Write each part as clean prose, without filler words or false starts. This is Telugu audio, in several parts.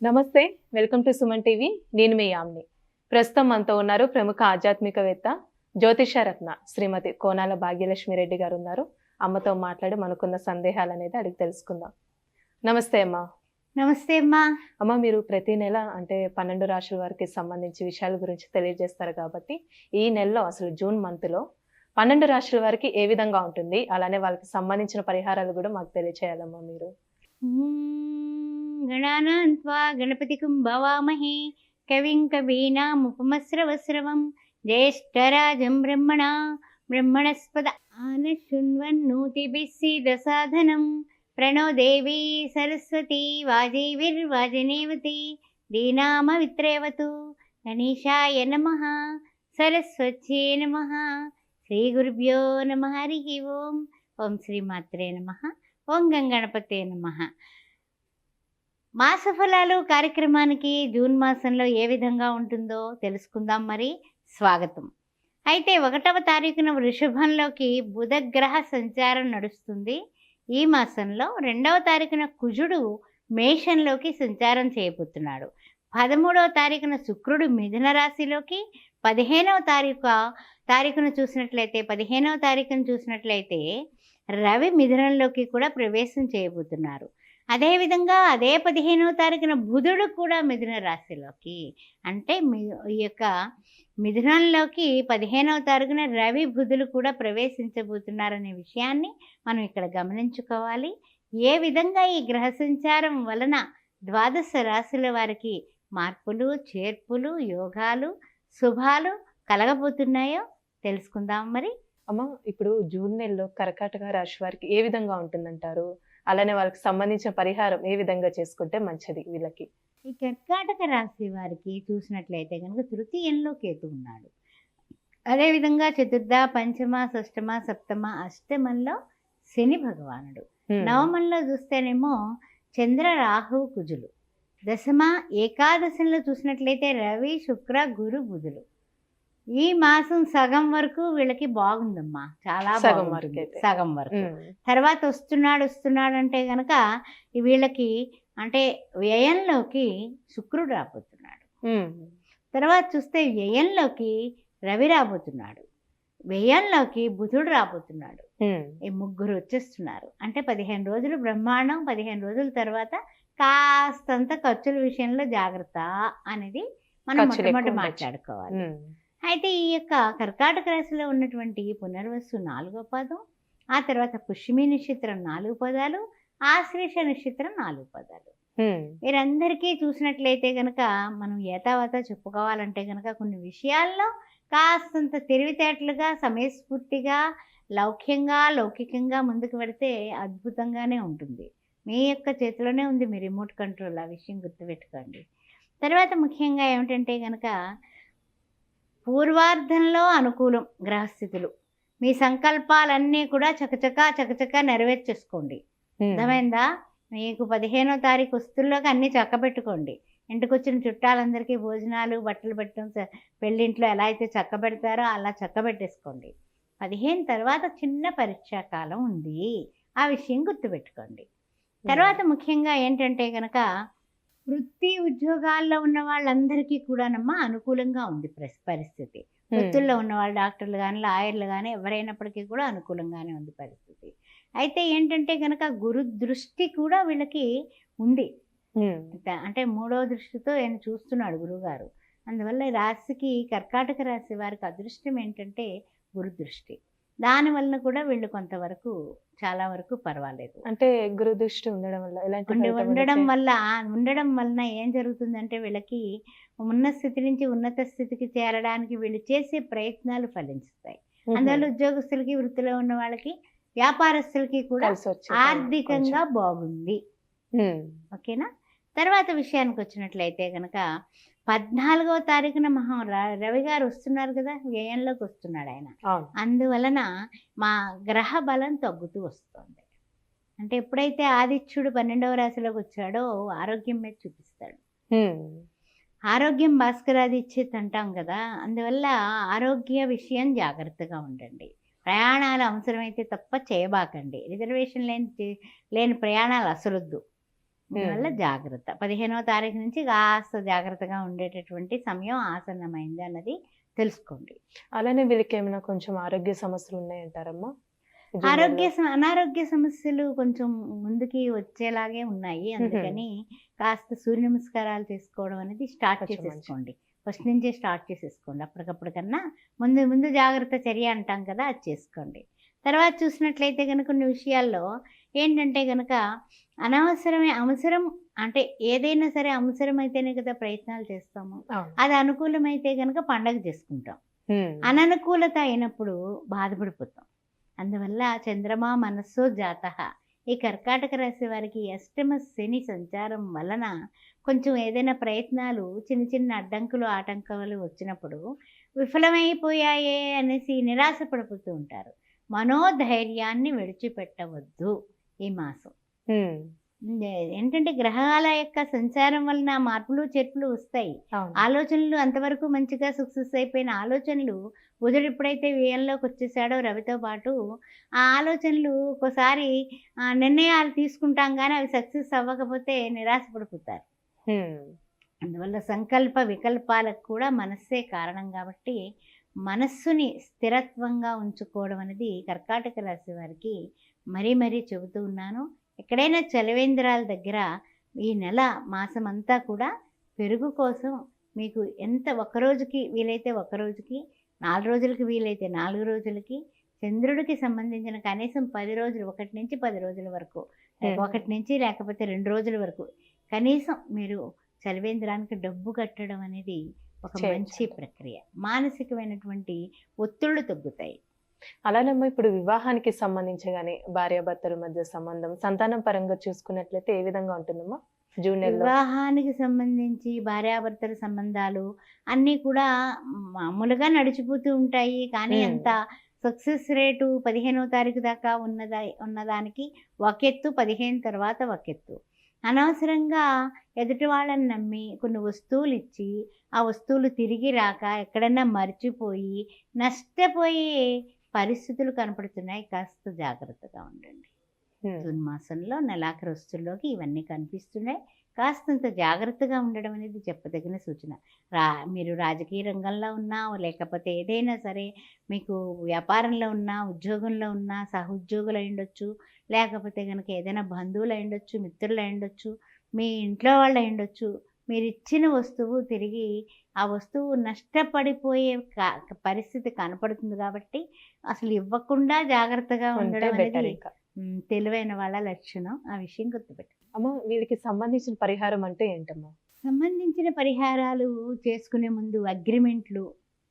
నమస్తే. Welcome to Suman TV. నేను మీ యామ్ని. ప్రస్తుతం మనతో ఉన్నారు ప్రముఖ ఆధ్యాత్మికవేత్త, జ్యోతిష రత్న శ్రీమతి కోనాల భాగ్యలక్ష్మి రెడ్డి గారు ఉన్నారు. అమ్మతో మాట్లాడి మనకున్న సందేహాలనేది అడిగి తెలుసుకుందాం. నమస్తే అమ్మా. నమస్తే అమ్మా. అమ్మ, మీరు ప్రతి నెల అంటే 12 రాశుల వారికి సంబంధించి విషయాల గురించి తెలియజేస్తారు కాబట్టి ఈ నెలలో అసలు జూన్ మంత్లో 12 రాశుల వారికి ఏ విధంగా ఉంటుంది, అలానే వాళ్ళకి సంబంధించిన పరిహారాలు కూడా మాకు తెలియచేయాలమ్మా మీరు. గణానాం త్వా గణపతికం భవామహే కవిం కవీనాముపమస్రవస్రవం జ్యేష్ఠరాజం బ్రహ్మణస్పద ఆనశృణ్వన్నోతిభిः सीदसाधनं प्रणो देवी सरस्वती वाजेभिर्वाजिनीवती दीनामवित्रेवतु गणेशाय नमः सरस्वत्यै नमः श्रीगुरुभ्यो नमः हरिः ओं ओं श्रीमात्रे नमः ఓం గణపతే నమః. మాసఫలాలు కార్యక్రమానికి జూన్ మాసంలో ఏ విధంగా ఉంటుందో తెలుసుకుందాం. మరి స్వాగతం. అయితే 1వ తారీఖున వృషభంలోకి బుధగ్రహ సంచారం నడుస్తుంది. ఈ మాసంలో 2వ తారీఖున కుజుడు మేషంలోకి సంచారం చేయబోతున్నాడు. 13వ తారీఖున శుక్రుడు మిథున రాశిలోకి, 15వ తారీఖున చూసినట్లయితే రవి మిథునంలోకి కూడా ప్రవేశం చేయబోతున్నారు. అదేవిధంగా అదే 15వ తారీఖున బుధుడు కూడా మిథున రాశిలోకి, అంటే ఈ యొక్క మిథునంలోకి 15వ తారీఖున రవి బుధులు కూడా ప్రవేశించబోతున్నారనే విషయాన్ని మనం ఇక్కడ గమనించుకోవాలి. ఏ విధంగా ఈ గ్రహ సంచారం వలన ద్వాదశ రాశుల వారికి మార్పులు, చేర్పులు, యోగాలు, శుభాలు కలగబోతున్నాయో తెలుసుకుందాం. మరి అమ్మ, ఇప్పుడు జూన్ నెలలో కర్కాటక రాశి వారికి ఏ విధంగా ఉంటుందంటారు, అలానే వాళ్ళకి సంబంధించిన పరిహారం ఏ విధంగా చేసుకుంటే మంచిది వీళ్ళకి? ఈ కర్కాటక రాశి వారికి చూసినట్లయితే కనుక తృతీయంలో కేతు ఉన్నాడు. అదేవిధంగా చతుర్థ, పంచమ, షష్టమ, సప్తమ, అష్టమంలో శని భగవానుడు, నవమంలో చూస్తేనేమో చంద్ర, రాహు, కుజులు, దశమ, ఏకాదశంలో చూసినట్లయితే రవి, శుక్ర, గురు, బుధులు. ఈ మాసం సగం వరకు వీళ్ళకి బాగుందమ్మా, చాలా సగం వరకు. తర్వాత వస్తున్నాడు అంటే గనక వీళ్ళకి అంటే వ్యయంలోకి శుక్రుడు రాబోతున్నాడు. తర్వాత చూస్తే వ్యయంలోకి రవి రాబోతున్నాడు, వ్యయంలోకి బుధుడు రాబోతున్నాడు. ఈ ముగ్గురు వచ్చేస్తున్నారు. అంటే 15 రోజులు బ్రహ్మాండం. 15 రోజుల తర్వాత కాస్తంత ఖర్చుల విషయంలో జాగ్రత్త అనేది మనం మొట్టమొదటి మాట్లాడుకోవాలి. అయితే ఈ యొక్క కర్కాటక రాశిలో ఉన్నటువంటి పునర్వసు 4వ పాదం, ఆ తర్వాత పుష్యమి నక్షత్రం 4 పదాలు, ఆశ్లేష నక్షత్రం 4 పదాలు. వీరందరికీ చూసినట్లయితే కనుక మనం ఏతావాత చెప్పుకోవాలంటే కనుక కొన్ని విషయాల్లో కాస్తంత తెలివితేటలుగా, సమయస్ఫూర్తిగా, లౌకికంగా ముందుకు పెడితే అద్భుతంగానే ఉంటుంది. మీ యొక్క చేతిలోనే ఉంది మీ రిమోట్ కంట్రోల్, ఆ విషయం గుర్తుపెట్టుకోండి. తర్వాత ముఖ్యంగా ఏమిటంటే కనుక పూర్వార్ధంలో అనుకూలం గ్రహస్థితులు. మీ సంకల్పాలన్నీ కూడా చకచకా నెరవేర్చేసుకోండి. అర్థమైందా? మీకు 15వ తారీఖు వస్తుల్లోకి అన్నీ చక్కబెట్టుకోండి. ఇంటికి వచ్చిన చుట్టాలందరికీ భోజనాలు, బట్టలు పెట్టడం, పెళ్ళింట్లో ఎలా అయితే చక్కబెడతారో అలా చక్కబెట్టేసుకోండి. 15 తర్వాత చిన్న పరీక్షాకాలం ఉంది, ఆ విషయం గుర్తుపెట్టుకోండి. తర్వాత ముఖ్యంగా ఏంటంటే కనుక వృత్తి ఉద్యోగాల్లో ఉన్న వాళ్ళందరికీ కూడానమ్మా అనుకూలంగా ఉంది పరిస్థితి. వృత్తుల్లో ఉన్న వాళ్ళు డాక్టర్లు కానీ, లాయర్లు కానీ ఎవరైనప్పటికీ కూడా అనుకూలంగానే ఉంది పరిస్థితి. అయితే ఏంటంటే కనుక గురు దృష్టి కూడా వీళ్ళకి ఉంది. అంటే 3వ దృష్టితో ఆయన చూస్తున్నాడు గురువుగారు. అందువల్ల రాశికి, కర్కాటక రాశి వారికి అదృష్టం ఏంటంటే గురు దృష్టి. దానివల్ల కూడా వీళ్ళు కొంతవరకు, చాలా వరకు పర్వాలేదు. అంటే గురు దృష్టి ఉండడం వలన ఏం జరుగుతుందంటే వీళ్ళకి ఉన్న స్థితి నుంచి ఉన్నత స్థితికి చేరడానికి వీళ్ళు చేసే ప్రయత్నాలు ఫలిస్తాయి. అందువల్ల ఉద్యోగస్తులకి, వృత్తిలో ఉన్న వాళ్ళకి, వ్యాపారస్తులకి కూడా ఆర్థికంగా బాగుంది. ఓకేనా? తర్వాత విషయానికి వచ్చినట్లయితే కనుక 14వ తారీఖున రవి గారు వస్తున్నారు కదా, వ్యయంలోకి వస్తున్నాడు ఆయన. అందువలన మా గ్రహ బలం తగ్గుతూ వస్తుంది. అంటే ఎప్పుడైతే ఆదిత్యుడు 12వ రాశిలోకి వచ్చాడో ఆరోగ్యం మీద చూపిస్తాడు. ఆరోగ్యం భాస్కరాదిచ్చేది అంటాం కదా, అందువల్ల ఆరోగ్య విషయం జాగ్రత్తగా ఉండండి. ప్రయాణాలు అవసరమైతే తప్ప చేయబాకండి. రిజర్వేషన్ లేని ప్రయాణాలు అసలొద్దు. అందువల్ల జాగ్రత్త. 15వ తారీఖు నుంచి కాస్త జాగ్రత్తగా ఉండేటటువంటి సమయం ఆసన్నమైంది అన్నది తెలుసుకోండి. అలానే వీళ్ళకి ఏమైనా కొంచెం ఆరోగ్య సమస్యలు ఉన్నాయంటారమ్మా? ఈ జూన్ నెలలో? అనారోగ్య సమస్యలు కొంచెం ముందుకి వచ్చేలాగే ఉన్నాయి. అందుకని కాస్త సూర్య నమస్కారాలు చేసుకోవడం అనేది స్టార్ట్ కొంచెం మంచిది. చేసేసుకోండి. ఫస్ట్ నుంచే స్టార్ట్ చేసేసుకోండి. అప్పటికప్పుడు కన్నా ముందు ముందు జాగ్రత్త చర్య అంటాం కదా, అది చేసుకోండి. తర్వాత చూసినట్లయితే కనుక కొన్ని విషయాల్లో ఏంటంటే కనుక అవసరం అంటే ఏదైనా సరే అవసరమైతేనే కదా ప్రయత్నాలు చేస్తాము. అవును. అది అనుకూలమైతే కనుక పండగ చేసుకుంటాం. హ్మ్. అననుకూలత అయినప్పుడు బాధపడిపోతాం. అందువల్ల చంద్రమా మనస్సో జాతః. ఈ కర్కాటక రాశి వారికి అష్టమ శని సంచారం వలన కొంచెం ఏదైనా ప్రయత్నాలు చిన్న చిన్న అడ్డంకులు ఆటంకాలు వచ్చినప్పుడు విఫలమైపోయాయే అనేసి నిరాశపడిపోతూ ఉంటారు. మనోధైర్యాన్ని విడిచిపెట్టవద్దు ఈ మాసం. హ్మ్. ఏంటంటే గ్రహాల యొక్క సంచారం వలన మార్పులు చేర్పులు వస్తాయి. అవును. ఆలోచనలు అంతవరకు మంచిగా సక్సెస్ అయిపోయిన ఆలోచనలు బుధుడు ఎప్పుడైతే వ్యయంలోకి వచ్చేసాడో రవితో పాటు ఆ ఆలోచనలు ఒక్కోసారి నిర్ణయాలు తీసుకుంటాం కానీ అవి సక్సెస్ అవ్వకపోతే నిరాశపడిపోతారు. హ్మ్. అందువల్ల సంకల్ప వికల్పాలకు కూడా మనస్సే కారణం కాబట్టి మనస్సుని స్థిరత్వంగా ఉంచుకోవడం అనేది కర్కాటక రాశి వారికి మరీ మరీ చెబుతూ ఉన్నాను. ఎక్కడైనా చలవేంద్రాల దగ్గర ఈ నెల మాసం అంతా కూడా పెరుగు కోసం మీకు ఎంత ఒక్కరోజుకి వీలైతే ఒక్కరోజుకి, 4 రోజులకి వీలైతే 4 రోజులకి, చంద్రుడికి సంబంధించిన కనీసం 10 రోజులు, 1 నుంచి 10 రోజుల వరకు, 1 నుంచి లేకపోతే 2 రోజుల వరకు కనీసం మీరు చలివేంద్రానికి డబ్బు కట్టడం అనేది ఒక మంచి చేయొచ్చు. ప్రక్రియ. మానసికమైనటువంటి ఒత్తిళ్లు తగ్గుతాయి. అలానేమో ఇప్పుడు వివాహానికి సంబంధించి గాని భార్యాభర్తల మధ్య సంబంధం సంతానం పరంగా చూసుకున్నట్లయితే ఏ విధంగా ఉంటుందమ్మా జూన్ నెలలో? వివాహానికి సంబంధించి భార్యాభర్తల సంబంధాలు అన్నీ కూడా మామూలుగా నడిచిపోతూ ఉంటాయి. కానీ ఉమ్. అంత సక్సెస్ రేటు 15వ తారీఖు దాకా ఉన్నదానికి ఒకెత్తు, 15 తర్వాత ఒకెత్తు. అనవసరంగా ఎదుటి వాళ్ళని నమ్మి కొన్ని వస్తువులు ఇచ్చి ఆ వస్తువులు తిరిగి రాక ఎక్కడన్నా మర్చిపోయి నష్టపోయే పరిస్థితులు కనపడుతున్నాయి. కాస్త జాగ్రత్తగా ఉండండి. ఉమ్. జూన్ మాసంలో నెలాఖరు వస్తువుల్లోకి ఇవన్నీ కనిపిస్తున్నాయి. కాస్తంత జాగ్రత్తగా ఉండడం అనేది చెప్పదగిన సూచన. మీరు రాజకీయ రంగంలో ఉన్నా లేకపోతే ఏదైనా సరే మీకు వ్యాపారంలో ఉన్నా, ఉద్యోగంలో ఉన్నా, సహోద్యోగులు అయి ఉండొచ్చు, లేకపోతే కనుక ఏదైనా బంధువులు అయి ఉండొచ్చు, మిత్రులు అయి ఉండొచ్చు, మీ ఇంట్లో వాళ్ళు అయి ఉండొచ్చు. మీరు ఇచ్చిన వస్తువు తిరిగి ఆ వస్తువు నష్టపడిపోయే పరిస్థితి కనపడుతుంది కాబట్టి అసలు ఇవ్వకుండా జాగ్రత్తగా ఉంటే ఉండడం బెటర్ అనేది ఇంకా. తెలివైన వాళ్ళ లక్షణం. ఆ విషయం గుర్తుపెట్టు. అమ్మ వీళ్ళకి సంబంధించిన పరిహారం అంటే ఏంటమ్మా? సంబంధించిన పరిహారాలు చేసుకునే ముందు అగ్రిమెంట్లు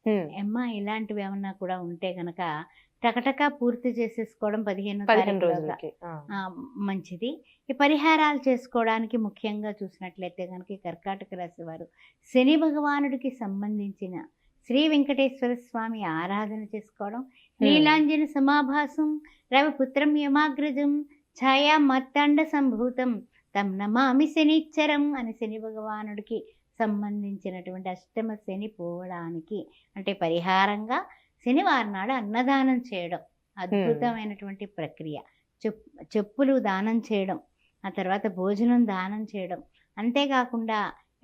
ఉమ్. ఇలాంటివి ఏమన్నా కూడా ఉంటే కనుక టకటకా పూర్తి చేసేసుకోవడం 15వ 15 తారీఖులోగా రోజులకి. మంచిది. ఈ పరిహారాలు చేసుకోవడానికి ముఖ్యంగా చూసినట్లయితే కనుక ఈ కర్కాటక రాశి వారు శని భగవానుడికి సంబంధించిన శ్రీ వెంకటేశ్వర స్వామి ఆరాధన చేసుకోవడం, నీలాంజన సమాభాసం రవిపుత్రం యమాగ్రజం ఛాయా మార్తాండ సంభూతం తం నమామి శనిచ్చరం అని శని భగవానుడికి సంబంధించినటువంటి అష్టమ శని పోవడానికి అంటే పరిహారంగా శనివారం నాడు అన్నదానం చేయడం అద్భుతమైనటువంటి ప్రక్రియ. చెప్పులు దానం చేయడం, ఆ తర్వాత భోజనం దానం చేయడం, అంతేకాకుండా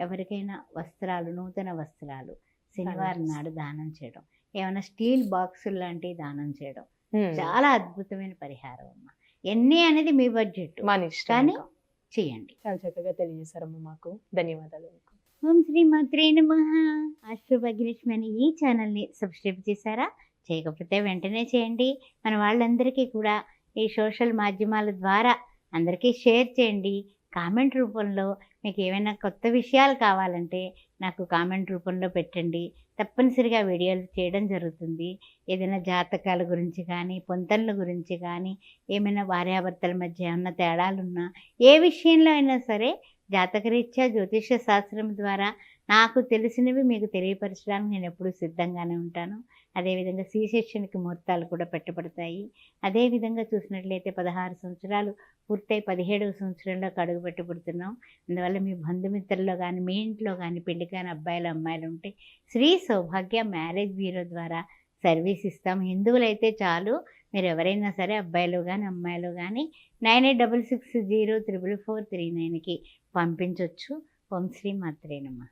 ఎవరికైనా వస్త్రాలు, నూతన వస్త్రాలు శనివారం నాడు దానం చేయడం, ఏమైనా స్టీల్ బాక్సులు లాంటివి దానం చేయడం చాలా అద్భుతమైన పరిహారం అమ్మ. ఎన్ని అనేది మీ బడ్జెట్, మన ఇష్టం కానీ ఇంకా. చేయండి. చాలా చక్కగా తెలియజేశారమ్మా మాకు. ధన్యవాదాలు మీకు. ఓం శ్రీ మాత్రే నమః. ఆస్ట్రోభాగ్యలక్ష్మి అనే ఈ ఛానల్ని సబ్స్క్రైబ్ చేశారా? చేయకపోతే వెంటనే చేయండి. మన వాళ్ళందరికీ కూడా ఈ సోషల్ మాధ్యమాల ద్వారా అందరికీ షేర్ చేయండి. కామెంట్ రూపంలో మీకు ఏమైనా కొత్త విషయాలు కావాలంటే నాకు కామెంట్ రూపంలో పెట్టండి. తప్పనిసరిగా వీడియోలు చేయడం జరుగుతుంది. ఏదైనా జాతకాల గురించి కానీ, పొంతనల గురించి కానీ, ఏమైనా భార్యాభర్తల మధ్య ఏమన్నా తేడాలున్నా, ఏ విషయంలో అయినా సరే జాతకరీత్యా జ్యోతిష శాస్త్రం ద్వారా నాకు తెలిసినవి మీకు తెలియపరచడానికి నేను ఎప్పుడూ సిద్ధంగానే ఉంటాను. అదేవిధంగా సి-సెక్షన్కి ముహూర్తాలు కూడా పెట్టబడతాయి. అదేవిధంగా చూసినట్లయితే 16 సంవత్సరాలు పూర్తయి 17వ సంవత్సరంలోకి అడుగు పెట్టబడుతున్నాం. అందువల్ల మీ బంధుమిత్రుల్లో కానీ, మీ ఇంట్లో కానీ పెళ్లి కాని అబ్బాయిలు అమ్మాయిలు ఉంటే శ్రీ సౌభాగ్య మ్యారేజ్ బ్యూరో ద్వారా సర్వీస్ ఇస్తాం. హిందువులైతే చాలు, మీరు ఎవరైనా సరే అబ్బాయిలు కానీ అమ్మాయిలు కానీ 9866044439కి పంపించవచ్చు. ఓం శ్రీ మాత్రే నమః.